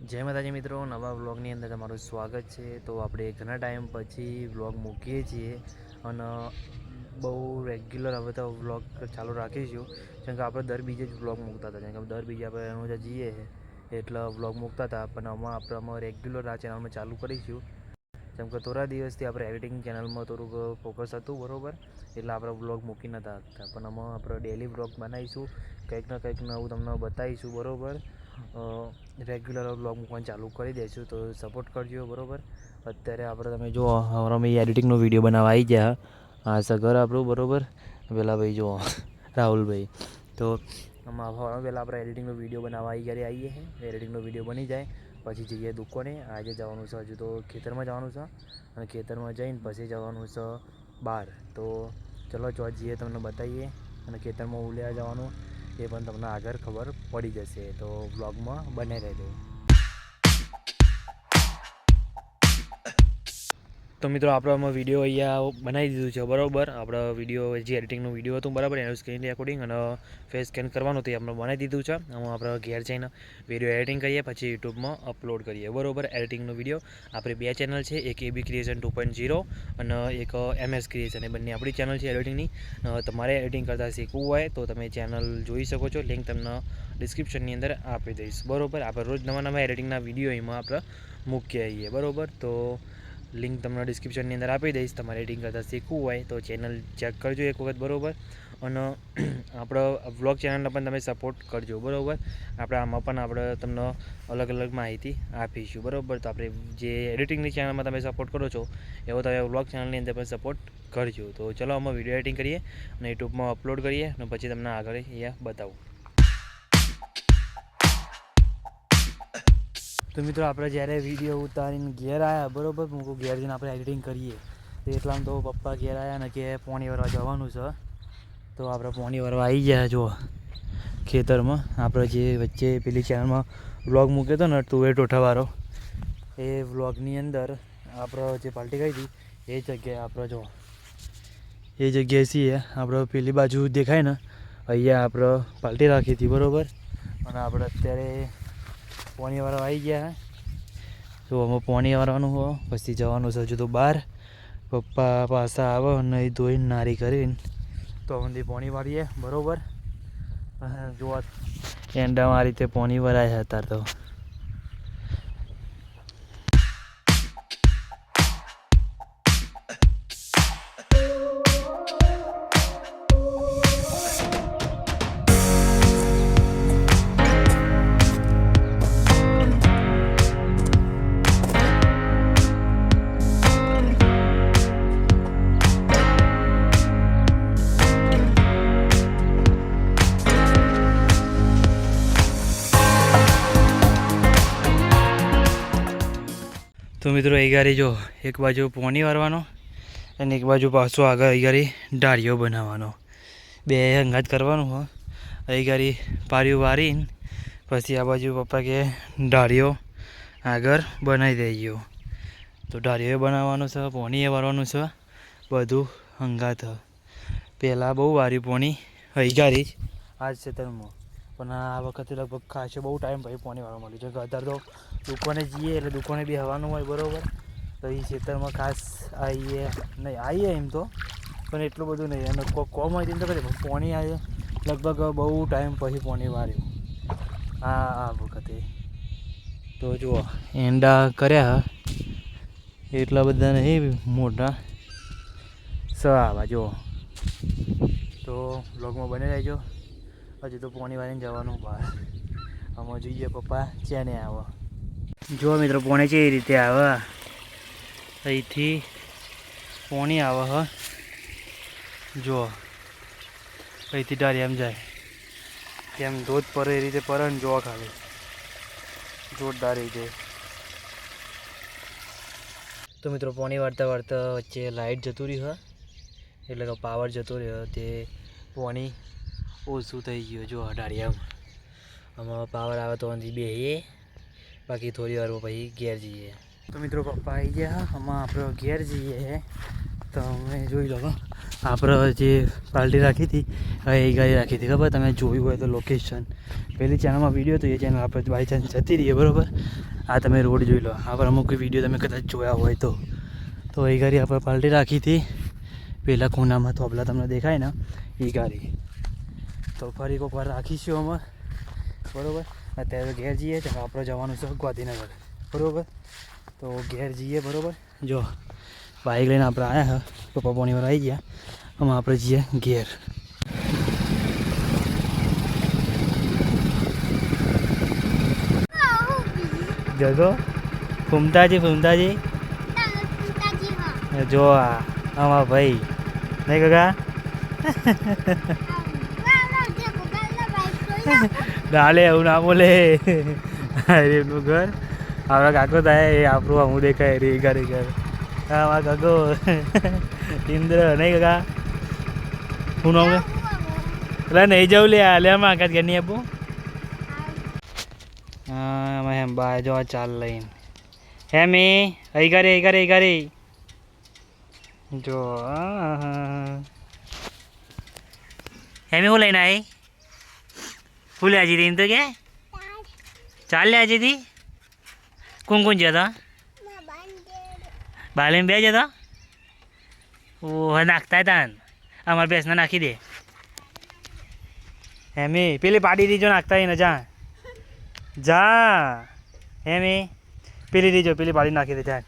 જય માતાજી મિત્રો, નવા વ્લોગની અંદર તમારું સ્વાગત છે। તો આપણે ઘણા ટાઈમ પછી વ્લોગ મૂકીએ છીએ અને બહુ રેગ્યુલર હવે તો વ્લોગ ચાલુ રાખીશું, કેમ કે આપણે દર બીજે જ વ્લોગ મૂકતા હતા। કેમ કે દર બીજે આપણે એનું જઈએ એટલે વ્લોગ મૂકતા હતા, પણ આપણે રેગ્યુલર આ ચેનલમાં ચાલુ કરીશું। કેમ કે થોડા દિવસથી આપણે એડિટિંગ ચેનલમાં થોડુંક ફોકસ હતું બરાબર, એટલે આપણે વ્લોગ મૂકી નહોતા શકતા, પણ આપણે ડેલી વ્લોગ બનાવીશું, કંઈક ને કંઈક નવું તમને બતાવીશું બરાબર। રેગ્યુલર વ્લોગ મૂકવાનું ચાલુ કરી દઈશું, તો સપોર્ટ કરજો બરાબર। અત્યારે આપણે તમે જુઓ અમે એડિટિંગનો વિડીયો બનાવવા આવી ગયા, આ સગર આપણું બરાબર, પેલા ભાઈ જુઓ રાહુલભાઈ, તો પહેલાં આપણે એડિટિંગનો વિડીયો બનાવવા આવીએ એડિટિંગનો વિડીયો બની જાય પછી જઈએ દુકાને। આજે જવાનું છે, હજુ તો ખેતરમાં જવાનું છે, અને ખેતરમાં જઈને પછી જવાનું છે બહાર। તો ચલો ચોટ જઈએ તમને બતાવીએ, અને ખેતરમાં ઉલ્યા જવાનું એ પણ તમને આગળ ખબર પડી જશે, તો વ્લોગમાં બને રહેજો। તો મિત્રો આપણે વિડીયો અહીંયા બનાવી દીધું છે બરાબર। આપણે વિડીયો જે એડિટિંગનું વિડીયો હતું બરાબર, એનું સ્ક્રીન રેકોર્ડિંગ અને ફેસ સ્કેન કરવાનું તે આપણે બનાવી દીધું છે। આપણે ઘેર જઈને વિડીયો એડિટિંગ કરીએ, પછી યુટ્યુબમાં અપલોડ કરીએ બરાબર। એડિટિંગનો વિડીયો આપણે બે ચેનલ છે, એક AB ક્રિએશન 2.0 અને એક MS ક્રિએશન, એ બંને આપણી ચેનલ છે એડિટિંગની। તમારે એડિટિંગ કરતાં શીખવું હોય તો તમે ચેનલ જોઈ શકો છો, લિંક તમને ડિસ્ક્રિપ્શનની અંદર આપી દઈશ બરાબર। આપણે રોજ નવા એડિટિંગના વિડીયો એમાં આપણે મૂકીએ આવીએ બરાબર, તો લિંક તમને ડિસ્ક્રિપ્શનની અંદર આપી દઈશ। તમારે એડિટિંગ કરતાં શીખવું હોય તો ચેનલ ચેક કરજો એક વખત બરાબર, અને આપણો વ્લોગ ચેનલને પણ તમે સપોર્ટ કરજો બરાબર। આપણે આમાં પણ આપણે તમને અલગ અલગ માહિતી આપીશું બરાબર। તો આપણે જે એડિટિંગની ચેનલમાં તમે સપોર્ટ કરો છો એવો તમે વ્લોગ ચેનલની અંદર પણ સપોર્ટ કરજો। તો ચલો અમે વિડીયો એડિટિંગ કરીએ અને યુટ્યુબમાં અપલોડ કરીએ, અને પછી તમને આગળ અહીંયા બતાવું। તો મિત્રો આપણે જ્યારે વિડીયો ઉતારીને ઘેર આવ્યા બરાબર, હું ઘેર જઈને આપણે એડિટિંગ કરીએ, તો એટલામાં તો પપ્પા ઘેર આવ્યા ને કે પોણી ભરવા જવાનું છે। તો આપણે પોણી ભરવા આવી ગયા જો ખેતરમાં, આપણે જે વચ્ચે પેલી ચેનલમાં વ્લોગ મૂક્યો હતો ને તુવેર ટોઠાવાળો, એ વ્લોગની અંદર આપણે જે પાર્ટી કરી હતી એ જગ્યાએ આપણે જો એ જગ્યાએ છીએ આપણે, પેલી બાજુ દેખાય ને અહીંયા આપણે પાર્ટી રાખી હતી બરાબર। અને આપણે અત્યારે પોણી વાળવા આવી ગયા, તો અમે પોણી વાળવાનું હોય પછી જવાનું છે હજુ તો બહાર। પપ્પા પાછા આવે અને એ ધોઈને નારી કરીને તો અમે પોણી વાળીએ બરાબર। જોવા એંડામાં આ રીતે પોણી વરાય અત્યારે તો। તો મિત્રો એ ગાડી જો એક બાજુ પોણી વારવાનો અને એક બાજુ પાછો આગળ એ ગાડી ડાળીઓ બનાવવાનો, બે અંગાત કરવાનું હોય। એ ગાડી પારીઓ વારીને પછી આ બાજુ પપ્પા કે ડાળીઓ આગળ બનાવી દઈએ, તો ડાળીઓ બનાવવાનું છે, પોણી એ વારવાનું છે, બધું અંગાત। પહેલાં બહુ વારી પોણી એ ગાડી આજ ખેતરમાં, પણ આ વખતે લગભગ ખાસો બહુ ટાઈમ પછી પોણી વાળવા મળ્યું છે, કે અત્યારે તો દુકાને જઈએ એટલે દુકાને બી હવાનું હોય બરાબર। તો એ ખેતરમાં ખાસ આવીએ નહીં, આવીએ એમ તો પણ એટલું બધું નહીં, અને કોમ હોય તેમ તો કરે, પોણી આવે લગભગ બહુ ટાઈમ પછી પોણી વાર્યું આ વખતે। તો જુઓ એંડા કર્યા એટલા બધા નહીં મોટા સ આવા જુઓ, તો વ્લોગમાં બને રહેજો। હજુ તો પોણી વાળીને જવાનું બહાર, આમાં જોઈએ પપ્પા ચેને આવે। જો મિત્રો પોણી છે એ રીતે આવે, અહીંથી પોણી આવે હ, જુઓ અહીંથી ડાળી એમ જાય, કેમ ધોધ પડે એ રીતે પડે ને, જોવા ખાલી જોરદાર રીતે। તો મિત્રો પોણી વાળતા વાળતા વચ્ચે લાઇટ જતું રહ્યું હોય, એટલે કે પાવર જતો રહ્યો, તે પોણી ઓછું થઈ ગયું। જો ડાળિયામાં આમાં પાવર આવે તો અંથી બેસીએ, બાકી થોડી વારમાં પછી ઘેર જઈએ। તો મિત્રો પપ્પા આવી ગયા, આમાં આપણે ઘેર જઈએ તમે જોઈ લો આપણે જે પાર્ટી રાખી હતી એ ગાડી રાખી હતી ખબર, તમે જોયું હોય તો લોકેશન પહેલી ચેનલમાં વિડીયો હતો, એ ચેનલ આપણે બાય ચાન્સ જતી રહીએ બરાબર. આ તમે રોડ જોઈ લો, આ પર અમુક વિડીયો તમે કદાચ જોયા હોય તો એ ગાડી આપણે પાર્ટી રાખી હતી પહેલાં ખૂણામાં થોભલા તમને દેખાય ને એ ગાડી. તો ફરી એક વાર રાખીશું અમે બરાબર. અત્યારે ઘેર જઈએ તો આપણે જવાનું છે ગાંધીનગર બરાબર. તો ઘેર જઈએ બરાબર. જો બાઇક લઈને આપણે આવ્યા પપ્પા પોણી વાર આવી ગયા, આમાં આપણે જઈએ ઘેર. જગો ફૂમતાજી જો આમાં ભાઈ નહીં કાકા ડાલે એવું ના બોલે. એમનું ઘર આપણા કાકો થાય એ આપણું હું દેખાય રે ઘરે ઘર. હા કાકો ઇન્દ્ર નહીં કાકા હું નામ એટલે નહીં જવું લે લે આમાં કાંઈ ઘર નહીં આપું. હા એમ બા જો ચાલ લઈને હેમી અહીં ઘરે જો હેમી હું લઈને આવી ફૂલ આજે હતી તો કે ચાલ લે આજે હતી કોણ જતા બાલીમ બે જતા ઓ નાખતા તાન અમારા ભેંસને નાખી દે હેમી પેલી પાડી દીજો નાખતા એને જા હેમી પેલી દીજો પેલી પાડી નાખી દે જા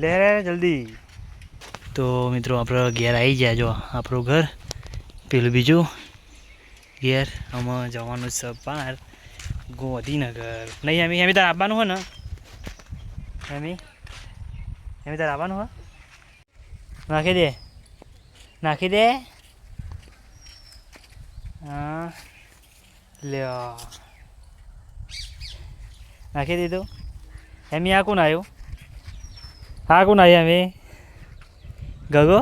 લે જલ્દી. તો મિત્રો આપણે ઘેર આવી જાય જો આપણું ઘર પેલું બીજું ઘેર આમાં જવાનું છે પાર ગાંધીનગર. નહીં હેમી તારે આવવાનું હોય ને હેમી તારે આવવાનું હોય નાખી દે હા લ્યો નાખી દીધું. હેમી આ કોણ આવ્યું હેમી ગગો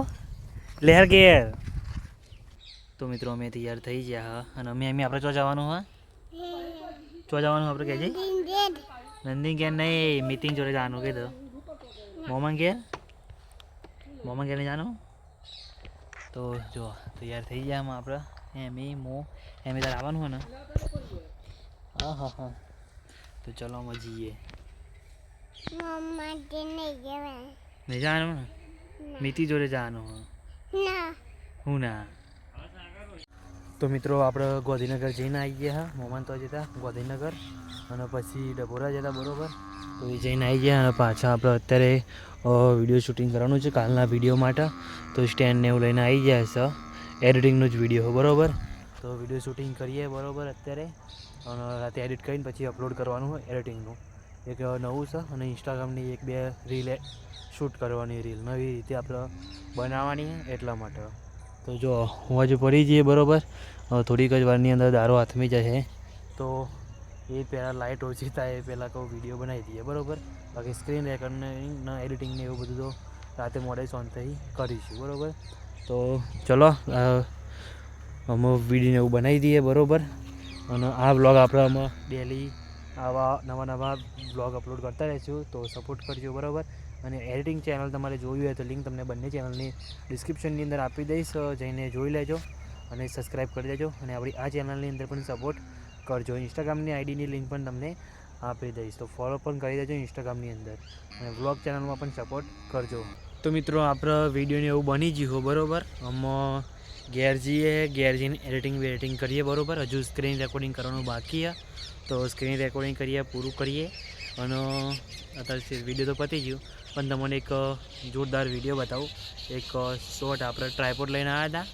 લહેર ઘેર. તો મિત્રો અમે તૈયાર થઈ ગયા અને અમે આપણે ચો જવાનું આપણે કહેજે નંદી ઘેર નહીં મીટિંગ જોડે જવાનું કીધું. મોમન ઘેર નહીં જવાનું. તો જો તૈયાર થઈ ગયા આપણે એમી તારે આવવાનું હોય ને હા તો ચલો અમે જઈએ. નહીં જવાનું ને મીતિ જોડે જવાનું હું ના. તો મિત્રો આપણે ગાંધીનગર જઈને આવી ગયા મોમાન તો જતા ગાંધીનગર અને પછી ડભોરા જતા બરાબર. તો એ જઈને આવી ગયા અને પાછા આપણે અત્યારે વિડીયો શૂટિંગ કરવાનું છે કાલના વિડીયો માટે. તો સ્ટેન્ડને એવું લઈને આવી જાય છે એડિટિંગનો જ વિડીયો બરાબર. તો વિડીયો શૂટિંગ કરીએ બરાબર અત્યારે અને રાતે એડિટ કરીને પછી અપલોડ કરવાનું હોય એડિટિંગનું એક નવું છે અને ઇન્સ્ટાગ્રામની 1-2 રીલ શૂટ કરવાની રીલ નવી રીતે આપણે બનાવવાની એટલા માટે. તો જો હું હજુ પડી જઈએ બરાબર થોડીક જ વારની અંદર દારો હાથમી જશે તો એ પહેલાં લાઇટ ઓછી થાય એ પહેલાં કહું વિડીયો બનાવી દઈએ બરાબર. બાકી સ્ક્રીન રેકોર્ડિંગ એડિટિંગને એવું બધું તો રાતે મોડે શાંતિથી કરીશું બરાબર. તો ચલો અમે વિડીયોને એવું બનાવી દઈએ બરાબર. અને આ વ્લોગ આપણે અમે ડેલી આવા નવા વ્લોગ અપલોડ કરતા રહીશું તો સપોર્ટ કરજો બરાબર. અને એડિટિંગ ચેનલ તમારે જોવી હોય તો લિંક તમને બંને ચેનલની ડિસ્ક્રિપ્શનની અંદર આપી દઈશ, જઈને જોઈ લેજો અને સબસ્ક્રાઈબ કરી દેજો. અને આપણી આ ચેનલની અંદર પણ સપોર્ટ કરજો. ઇન્સ્ટાગ્રામની આઈડીની લિંક પણ તમને આપી દઈશ તો ફોલો પણ કરી દેજો ઇન્સ્ટાગ્રામની અંદર અને વ્લોગ ચેનલમાં પણ સપોર્ટ કરજો. તો મિત્રો આપણે વિડીયોને એવું બની ગયું બરાબર. આમાં ઘેર જઈને એડિટિંગ કરીએ બરાબર. હજુ સ્ક્રીન રેકોર્ડિંગ કરવાનું બાકી છે તો સ્ક્રીન રેકોર્ડિંગ પૂરું કરીએ અને અત્યારે વિડીયો તો પતી ગયું પણ તમને એક જોરદાર વિડીયો બતાવું. એક શોર્ટ આપણે ટ્રાયપોડ લઈને આવ્યા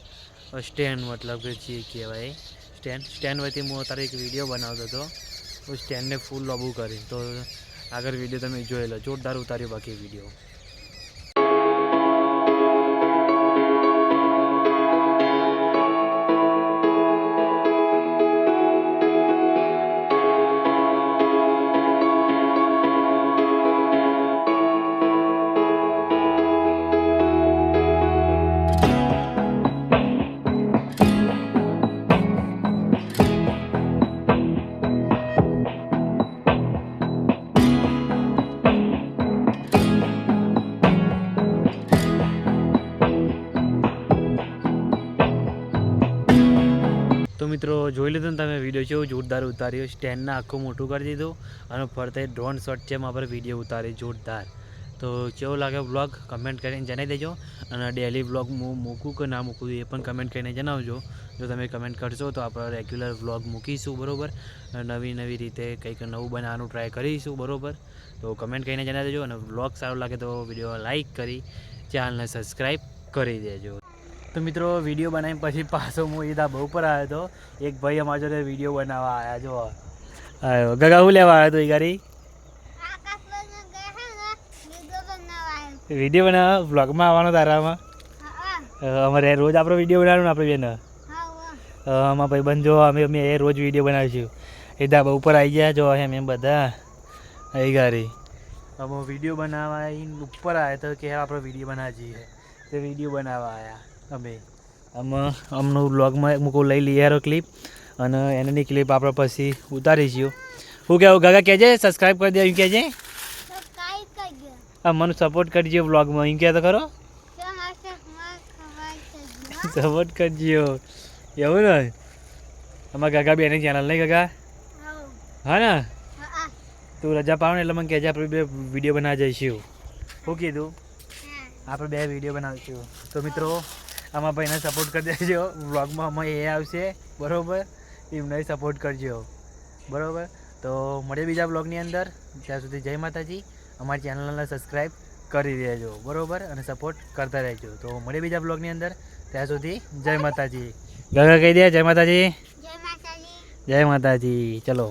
હતા સ્ટેન્ડ મતલબ કે જે કહેવાય સ્ટેન્ડ વચ્ચે હું અત્યારે એક વિડીયો બનાવતો હતો તો સ્ટેન્ડને ફૂલ લોબું કરી તો આગળ વિડીયો તમે જોઈ લો જોરદાર ઉતાર્યો બાકી વિડીયો. મિત્રો જોઈ લીધું ને તમે વિડીયો કેવું જોરદાર ઉતાર્યો, સ્ટેન્ડને આખું મોટું કરી દીધું અને ફરતે ડ્રોન શોટ છે એમાં આપણે વિડીયો ઉતારી જોરદાર. તો કેવો લાગે વ્લોગ કમેન્ટ કરીને જણાવી દેજો, અને ડેલી વ્લોગ હું મૂકું કે ના મૂકું એ પણ કમેન્ટ કરીને જણાવજો. જો તમે કમેન્ટ કરશો તો આપણે રેગ્યુલર વ્લોગ મૂકીશું, બરાબર. નવી નવી રીતે કંઈક નવું બનાવવાનું ટ્રાય કરીશું, બરાબર. તો કમેન્ટ કરીને જણાવી દેજો, અને વ્લોગ સારો લાગે તો વિડીયો લાઇક કરી ચેનલને સબસ્ક્રાઈબ કરી દેજો. તો મિત્રો વિડીયો બનાવીને પછી પાછો હું એ ધાબા ઉપર આવ્યો હતો. એક ભાઈ અમારા જોડે વિડીયો બનાવવા આવ્યા, જો આવ્યો. ગગા શું લેવા આવ્યો હતો એ ગાડી? વિડીયો બનાવવા વ્લોગમાં આવવાનો તારામાં? અમારે રોજ આપણો વિડીયો બનાવવાનો આપણે બેન. અમારા ભાઈ બંધ જો અમે રોજ વિડીયો બનાવીશું. એ ધાબા ઉપર આવી ગયા જો એમ બધા એ ગાડી. અમે વિડીયો બનાવવા ઉપર આવ્યા તો કે આપણે વિડીયો બનાવી જઈએ, તો વિડીયો બનાવવા આવ્યા અમે. અમનું વ્લોગમાં મૂકો લઈ લઈએ યારો ક્લિપ, અને એની ક્લિપ આપણે પછી ઉતારીશું. શું કહેવું ગગા કહેજે? સબસ્ક્રાઈબ કરી દે એમ કહેજે. મને સપોર્ટ કરજો વ્લોગમાં એમ કહે તો ખરો. સપોર્ટ કરજો એવું ને. અમારા ગગા બેની ચેનલ નહીં ગગા? હા ને. તું રજા પાડો ને એટલે મને કહેજે, આપણે બે વિડીયો બનાવવા જઈશું. શું કીધું? આપણે બે વિડીયો બનાવીશું. તો મિત્રો આમાં ભાઈને સપોર્ટ કરી દેજો. વ્લોગમાં આમાં એ આવશે, બરાબર. એમને સપોર્ટ કરજો, બરાબર. તો મળીએ બીજા વ્લોગની અંદર. ત્યાં સુધી જય માતાજી. અમારી ચેનલને સબસ્ક્રાઈબ કરી દેજો, બરાબર, અને સપોર્ટ કરતા રહેજો. તો મળીએ બીજા વ્લોગની અંદર. ત્યાં સુધી જય માતાજી. ગગા કહી દે જય માતાજી. જય માતાજી. ચલો.